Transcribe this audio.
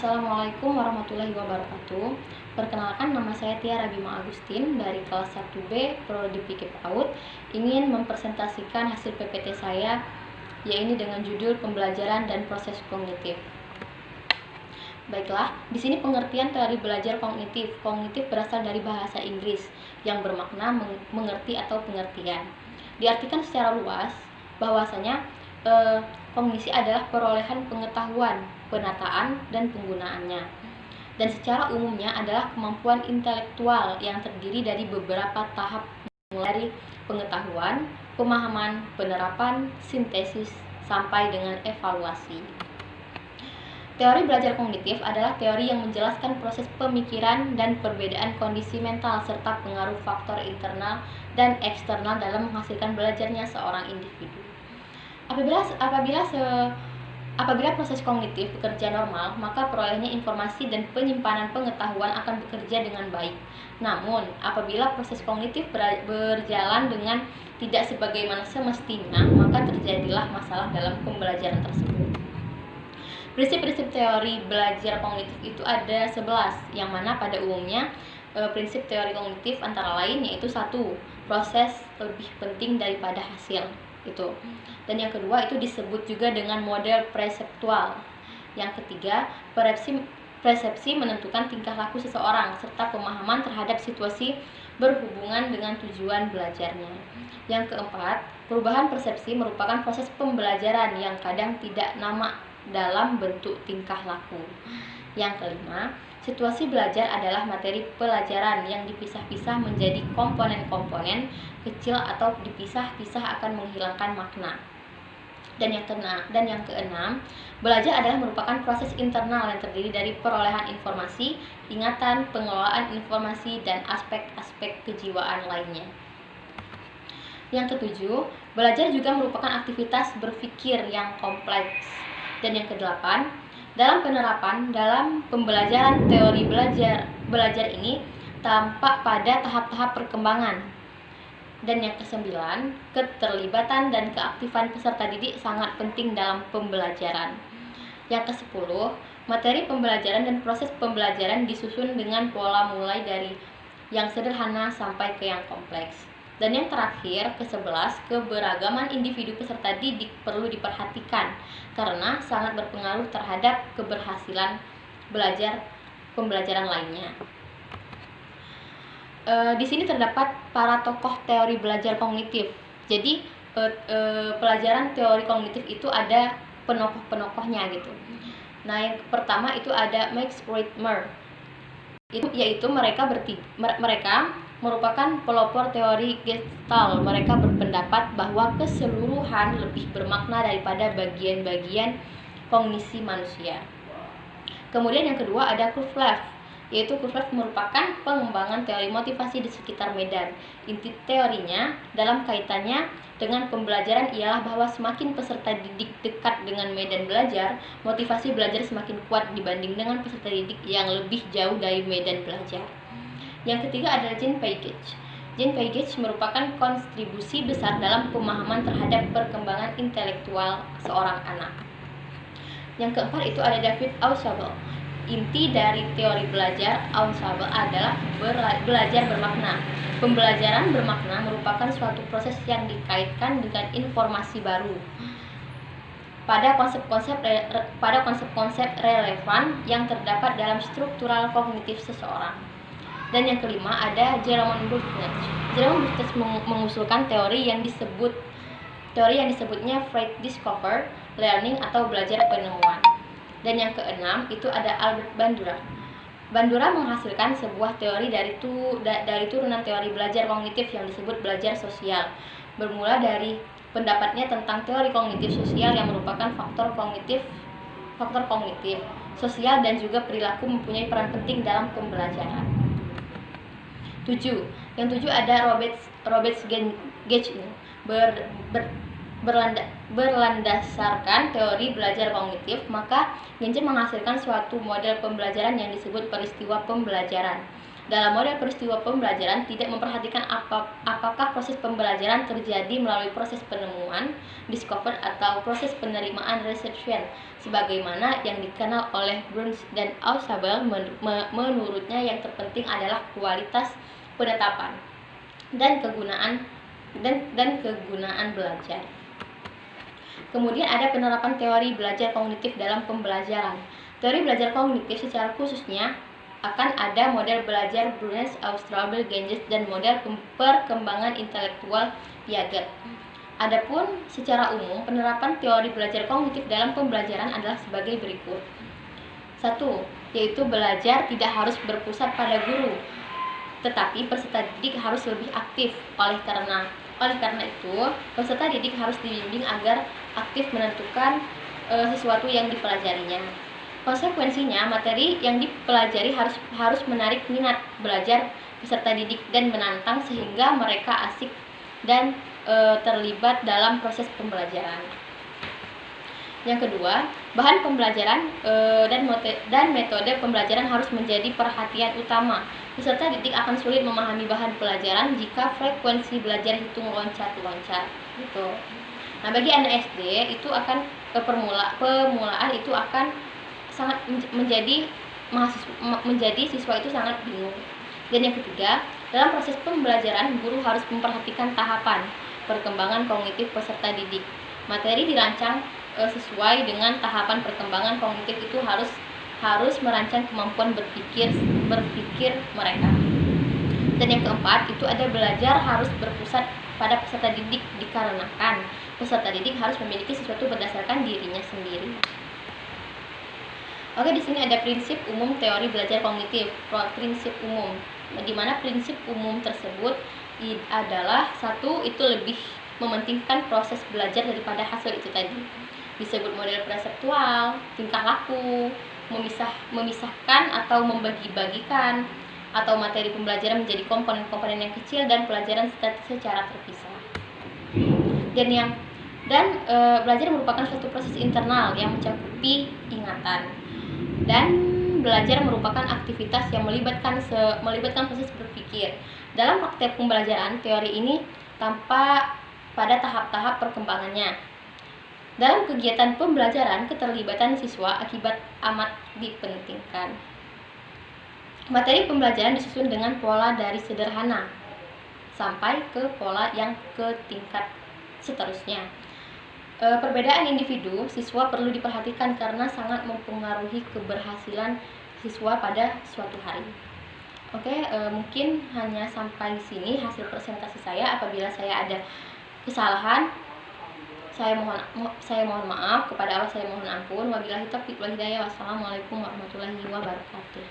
Assalamualaikum warahmatullahi wabarakatuh. Perkenalkan, nama saya Tiara Bima Agustin dari kelas 1B Prodi Fikih PAUD. Ingin mempresentasikan hasil PPT saya, yaitu dengan judul Pembelajaran dan Proses Kognitif. Baiklah, di sini pengertian teori belajar kognitif. Kognitif berasal dari bahasa Inggris yang bermakna mengerti atau pengertian. Diartikan secara luas bahwasanya kognisi adalah perolehan pengetahuan, penataan, dan penggunaannya. Dan secara umumnya adalah kemampuan intelektual yang terdiri dari beberapa tahap, mulai dari pengetahuan, pemahaman, penerapan, sintesis, sampai dengan evaluasi. Teori belajar kognitif adalah teori yang menjelaskan proses pemikiran dan perbedaan kondisi mental serta pengaruh faktor internal dan eksternal dalam menghasilkan belajarnya seorang individu. Apabila proses kognitif bekerja normal, maka perolehnya informasi dan penyimpanan pengetahuan akan bekerja dengan baik. Namun, apabila proses kognitif berjalan dengan tidak sebagaimana semestinya, maka terjadilah masalah dalam pembelajaran tersebut. Prinsip-prinsip teori belajar kognitif itu ada 11, yang mana pada umumnya prinsip teori kognitif antara lain yaitu 1. Proses lebih penting daripada hasil. Itu. Dan yang kedua itu disebut juga dengan model perseptual. Yang ketiga, persepsi menentukan tingkah laku seseorang serta pemahaman terhadap situasi berhubungan dengan tujuan belajarnya. Yang keempat, perubahan persepsi merupakan proses pembelajaran yang kadang tidak nama dalam bentuk tingkah laku. Yang kelima, situasi belajar adalah materi pelajaran yang dipisah-pisah menjadi komponen-komponen kecil atau dipisah-pisah akan menghilangkan makna. Dan yang keenam, belajar adalah merupakan proses internal yang terdiri dari perolehan informasi, ingatan, pengelolaan informasi, dan aspek-aspek kejiwaan lainnya. Yang ketujuh, belajar juga merupakan aktivitas berpikir yang kompleks. Dan yang kedelapan, dalam penerapan, dalam pembelajaran teori belajar ini tampak pada tahap-tahap perkembangan. Dan yang kesembilan, keterlibatan dan keaktifan peserta didik sangat penting dalam pembelajaran. Yang kesepuluh, materi pembelajaran dan proses pembelajaran disusun dengan pola mulai dari yang sederhana sampai ke yang kompleks. Dan yang terakhir, ke-11, keberagaman individu peserta didik perlu diperhatikan karena sangat berpengaruh terhadap keberhasilan pembelajaran lainnya. Di sini terdapat para tokoh teori belajar kognitif. Jadi pelajaran teori kognitif itu ada penokoh-penokohnya gitu. Nah, yang pertama itu ada Max Reinhardt. Yaitu mereka merupakan pelopor teori Gestalt. Mereka berpendapat bahwa keseluruhan lebih bermakna daripada bagian-bagian kognisi manusia. Kemudian yang kedua ada Kurzweil, yaitu Kurzweil merupakan pengembangan teori motivasi di sekitar medan. Inti teorinya dalam kaitannya dengan pembelajaran ialah bahwa semakin peserta didik dekat dengan medan belajar, motivasi belajar semakin kuat dibanding dengan peserta didik yang lebih jauh dari medan belajar. Yang ketiga adalah Jean Piaget. Jean Piaget merupakan kontribusi besar dalam pemahaman terhadap perkembangan intelektual seorang anak. Yang keempat itu ada David Ausubel. Inti dari teori belajar Ausubel adalah belajar bermakna. Pembelajaran bermakna merupakan suatu proses yang dikaitkan dengan informasi baru pada konsep-konsep relevan yang terdapat dalam struktural kognitif seseorang. Dan yang kelima ada Jerome Burkhardt. Jerome Burkhardt mengusulkan teori yang disebutnya Freud Discover Learning atau belajar penemuan. Dan yang keenam itu ada Albert Bandura. Bandura menghasilkan sebuah teori dari turunan teori belajar kognitif yang disebut belajar sosial. Bermula dari pendapatnya tentang teori kognitif sosial yang merupakan faktor kognitif, sosial dan juga perilaku mempunyai peran penting dalam pembelajaran. Yang tujuh ada Robert Gage berlandasarkan teori belajar kognitif, maka Gage menghasilkan suatu model pembelajaran yang disebut peristiwa pembelajaran. Dalam model peristiwa pembelajaran tidak memperhatikan apakah proses pembelajaran terjadi melalui proses penemuan, discover, atau proses penerimaan, reception, sebagaimana yang dikenal oleh Bruns dan Ausubel. Menurutnya yang terpenting adalah kualitas penetapan dan kegunaan belajar. Kemudian ada penerapan teori belajar kognitif dalam pembelajaran. Teori belajar kognitif secara khususnya akan ada model belajar Bruns, Ausubel, Ganges, dan model perkembangan intelektual Piaget. Adapun secara umum, penerapan teori belajar kognitif dalam pembelajaran adalah sebagai berikut. 1. Yaitu belajar tidak harus berpusat pada guru, tetapi peserta didik harus lebih aktif. Oleh karena itu, peserta didik harus dibimbing agar aktif menentukan sesuatu yang dipelajarinya. Konsekuensinya, materi yang dipelajari harus menarik minat belajar peserta didik dan menantang sehingga mereka asik dan terlibat dalam proses pembelajaran. Yang kedua, bahan pembelajaran dan metode pembelajaran harus menjadi perhatian utama. Peserta didik akan sulit memahami bahan pelajaran jika frekuensi belajar hitung loncat-loncat gitu. Nah, bagi anak SD itu akan permulaan itu akan sangat menjadi siswa itu sangat bingung. Dan yang ketiga, dalam proses pembelajaran guru harus memperhatikan tahapan perkembangan kognitif peserta didik. Materi dirancang sesuai dengan tahapan perkembangan kognitif itu harus merancang kemampuan berpikir mereka. Dan yang keempat itu ada belajar harus berpusat pada peserta didik dikarenakan peserta didik harus memiliki sesuatu berdasarkan dirinya sendiri. Oke, di sini ada prinsip umum teori belajar kognitif. Prinsip umum, di mana prinsip umum tersebut adalah satu, itu lebih mementingkan proses belajar daripada hasil itu tadi. Disebut model perseptual, tingkah laku, memisahkan atau membagi-bagikan, atau materi pembelajaran menjadi komponen-komponen yang kecil dan pelajaran secara terpisah. Belajar merupakan suatu proses internal yang mencakupi ingatan. Dan belajar merupakan aktivitas yang melibatkan proses berpikir. Dalam praktek pembelajaran, teori ini tampak pada tahap-tahap perkembangannya. Dalam kegiatan pembelajaran, keterlibatan siswa amat dipentingkan. Materi pembelajaran disusun dengan pola dari sederhana sampai ke pola yang ke tingkat seterusnya. Perbedaan individu siswa perlu diperhatikan karena sangat mempengaruhi keberhasilan siswa pada suatu hari. Oke, mungkin hanya sampai di sini hasil presentasi saya. Apabila saya ada kesalahan, saya mohon maaf. Kepada Allah saya mohon ampun. Wabillahi taufiq wal hidayah. Wassalamualaikum warahmatullahi wabarakatuh.